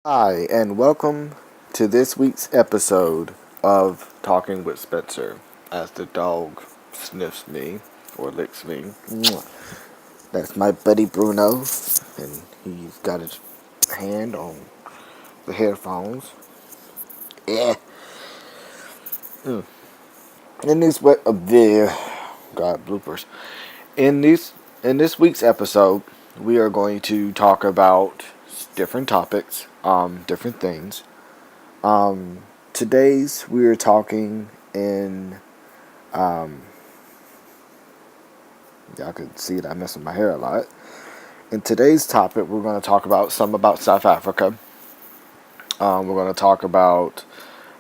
Hi, and welcome to this week's episode of Talking with Spencer as the dog sniffs me or licks me. Mwah. That's my buddy Bruno, and he's got his hand on the headphones. Yeah. Mm. In this there, God bloopers. In this week's episode, we are going to talk about different topics, different things. Today's we are talking in y'all could see that I'm messing my hair a lot. In today's topic, we're going to talk about some about South Africa. We're going to talk about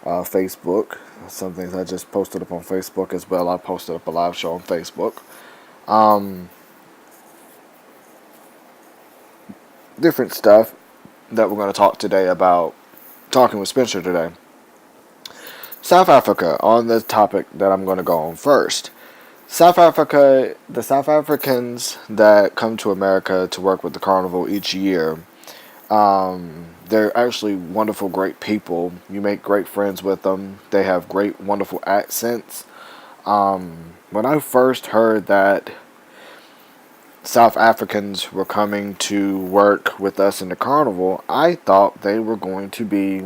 Facebook. Some things I just posted up on Facebook as well. I posted up a live show on Facebook. Different stuff that we're going to talk today about. Talking with Spencer today. South Africa on the topic that I'm going to go on first. South Africa, the South Africans that come to America to work with the carnival each year, they're actually wonderful, great people. You make great friends with them. They have great, wonderful accents. When I first heard that South Africans were coming to work with us in the carnival, I thought they were going to be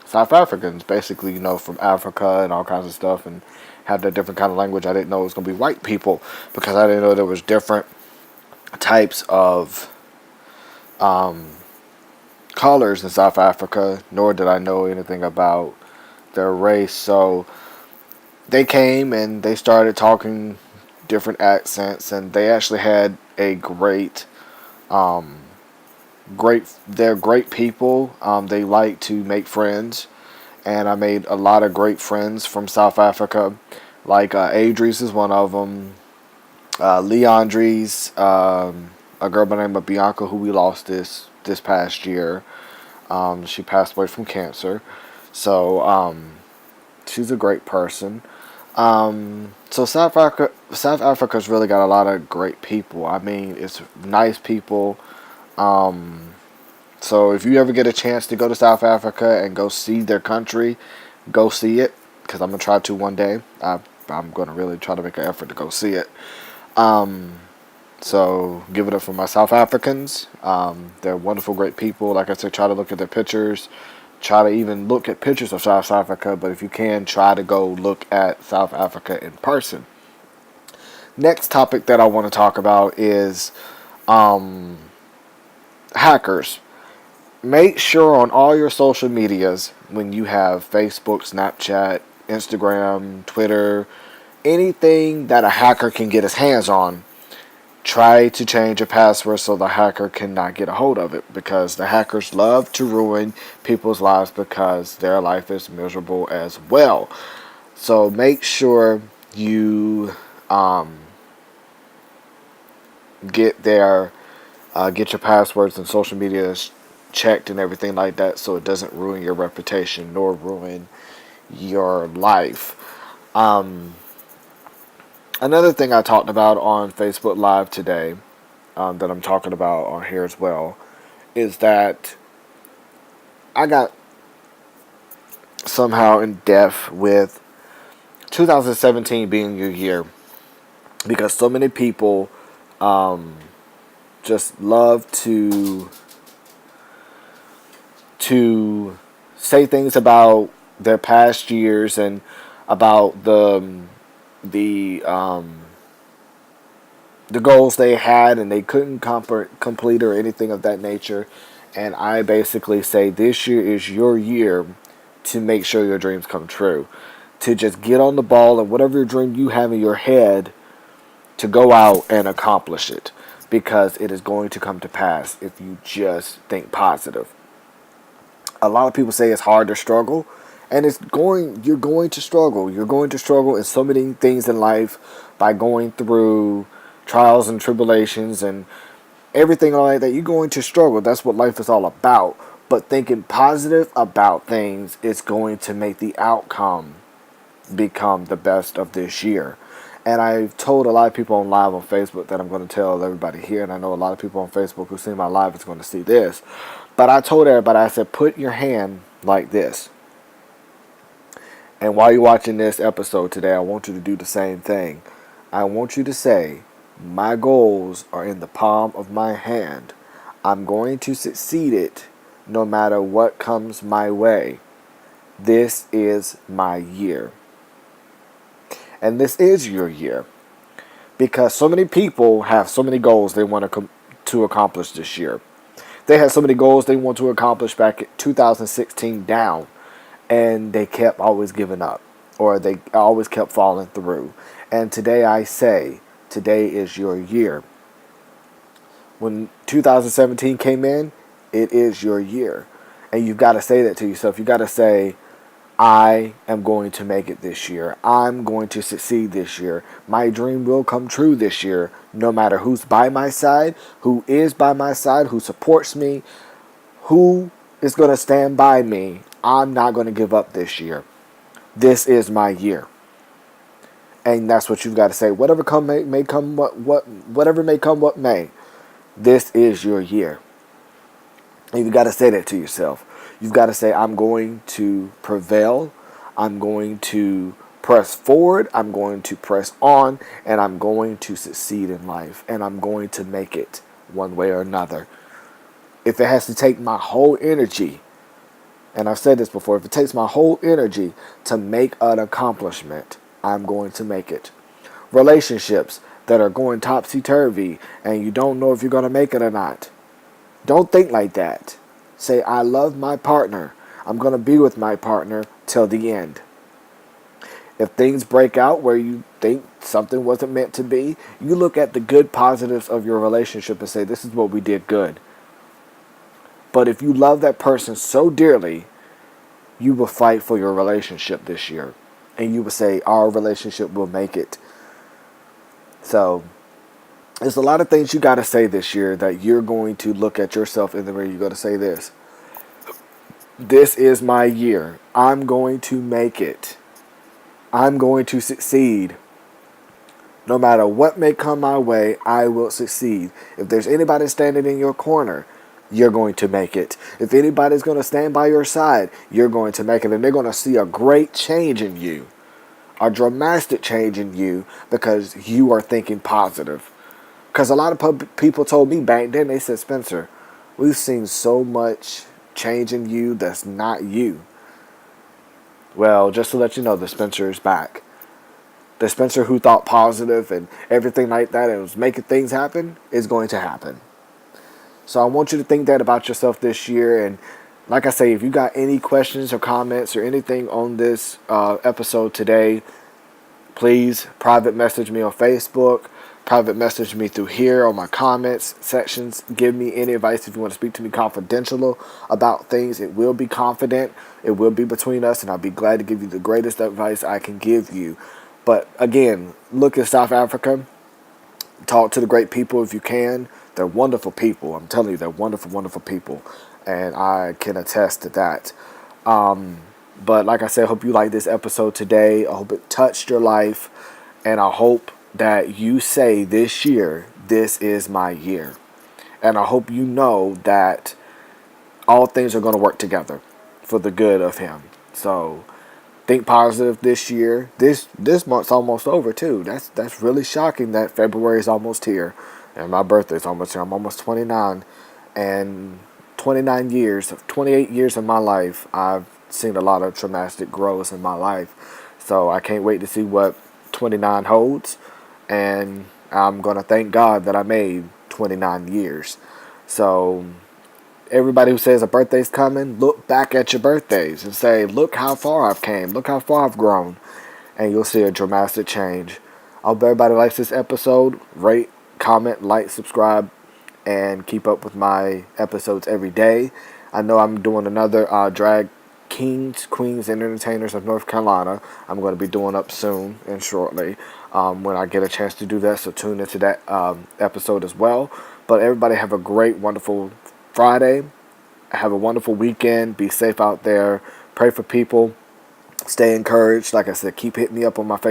South Africans, basically, from Africa and all kinds of stuff, and have that different kind of language. I didn't know it was going to be white people because I didn't know there was different types of colors in South Africa, nor did I know anything about their race. So they came and they started talking different accents, and they actually had a they're great people. They like to make friends, and I made a lot of great friends from South Africa. Like Adries is one of them. Leandries, a girl by the name of Bianca, who we lost this past year. She passed away from cancer, so she's a great person. So South Africa's really got a lot of great people. I mean, it's nice people. So if you ever get a chance to go to South Africa and go see their country, go see it, because I'm gonna try to one day. I'm gonna really try to make an effort to go see it. So give it up for my South Africans. They're wonderful, great people. Like I said, try to look at their pictures. Try to even look at pictures of South Africa, but if you can, try to go look at South Africa in person. Next topic that I want to talk about is hackers. Make sure on all your social medias, when you have Facebook, Snapchat, Instagram, Twitter, anything that a hacker can get his hands on, try to change a password so the hacker cannot get a hold of it, because the hackers love to ruin people's lives because their life is miserable as well. So make sure you get your passwords and social media checked and everything like that, so it doesn't ruin your reputation nor ruin your life. Another thing I talked about on Facebook Live today, that I'm talking about on here as well, is that I got somehow in depth with 2017 being your year, because so many people just love to say things about their past years and about the the goals they had and they couldn't complete or anything of that nature. And I basically say this year is your year to make sure your dreams come true. To just get on the ball and whatever dream you have in your head, to go out and accomplish it. Because it is going to come to pass if you just think positive. A lot of people say it's hard to struggle, and you're going to struggle. You're going to struggle in so many things in life by going through trials and tribulations and everything like that. You're going to struggle. That's what life is all about. But thinking positive about things is going to make the outcome become the best of this year. And I've told a lot of people on live on Facebook that I'm going to tell everybody here, and I know a lot of people on Facebook who see my live is going to see this. But I told everybody, I said, put your hand like this. And while you're watching this episode today, I want you to do the same thing. I want you to say, my goals are in the palm of my hand. I'm going to succeed it no matter what comes my way. This is my year. And this is your year. Because so many people have so many goals they want to accomplish this year. They had so many goals they want to accomplish back in 2016 down. And they kept always giving up. Or they always kept falling through. And today I say, today is your year. When 2017 came in, it is your year. And you've got to say that to yourself. You've got to say, I am going to make it this year. I'm going to succeed this year. My dream will come true this year, no matter who's by my side, who is by my side, who supports me, who is going to stand by me. I'm not going to give up this year. This is my year. And that's what you've got to say. Whatever may come whatever may come what may. This is your year. And you've got to say that to yourself. You've got to say, I'm going to prevail. I'm going to press forward. I'm going to press on. And I'm going to succeed in life. And I'm going to make it one way or another. If it has to take my whole energy, and I've said this before, if it takes my whole energy to make an accomplishment, I'm going to make it. Relationships that are going topsy-turvy and you don't know if you're going to make it or not. Don't think like that. Say, I love my partner. I'm going to be with my partner till the end. If things break out where you think something wasn't meant to be, you look at the good positives of your relationship and say, this is what we did good. But if you love that person so dearly, you will fight for your relationship this year. And you will say, our relationship will make it. So, there's a lot of things you got to say this year that you're going to look at yourself in the mirror. You're going to say this. This is my year. I'm going to make it. I'm going to succeed. No matter what may come my way, I will succeed. If there's anybody standing in your corner, you're going to make it. If anybody's going to stand by your side, you're going to make it. And they're going to see a great change in you. A dramatic change in you because you are thinking positive. Because a lot of people told me back then, they said, Spencer, we've seen so much change in you that's not you. Well, just to let you know, the Spencer is back. The Spencer who thought positive and everything like that and was making things happen is going to happen. So I want you to think that about yourself this year. And like I say, if you got any questions or comments or anything on this episode today, please private message me on Facebook. Private message me through here on my comments sections. Give me any advice if you want to speak to me confidential about things. It will be confident. It will be between us, and I'll be glad to give you the greatest advice I can give you. But again, look at South Africa. Talk to the great people if you can. They're wonderful people. I'm telling you, they're wonderful, wonderful people. And I can attest to that. But like I said, I hope you like this episode today. I hope it touched your life. And I hope that you say this year, this is my year. And I hope you know that all things are going to work together for the good of him. So think positive this year. This month's almost over too. That's really shocking that February is almost here. And my birthday is almost here. I'm almost 29. And 28 years of my life, I've seen a lot of traumatic growth in my life. So I can't wait to see what 29 holds. And I'm going to thank God that I made 29 years. So everybody who says a birthday's coming, look back at your birthdays and say, look how far I've came. Look how far I've grown. And you'll see a dramatic change. I hope everybody likes this episode. Rate, comment, like, subscribe, and keep up with my episodes every day. I know I'm doing another Drag Kings, Queens, and Entertainers of North Carolina. I'm going to be doing up soon and shortly when I get a chance to do that. So tune into that episode as well. But everybody have a great, wonderful Friday. Have a wonderful weekend. Be safe out there. Pray for people. Stay encouraged. Like I said, keep hitting me up on my Facebook.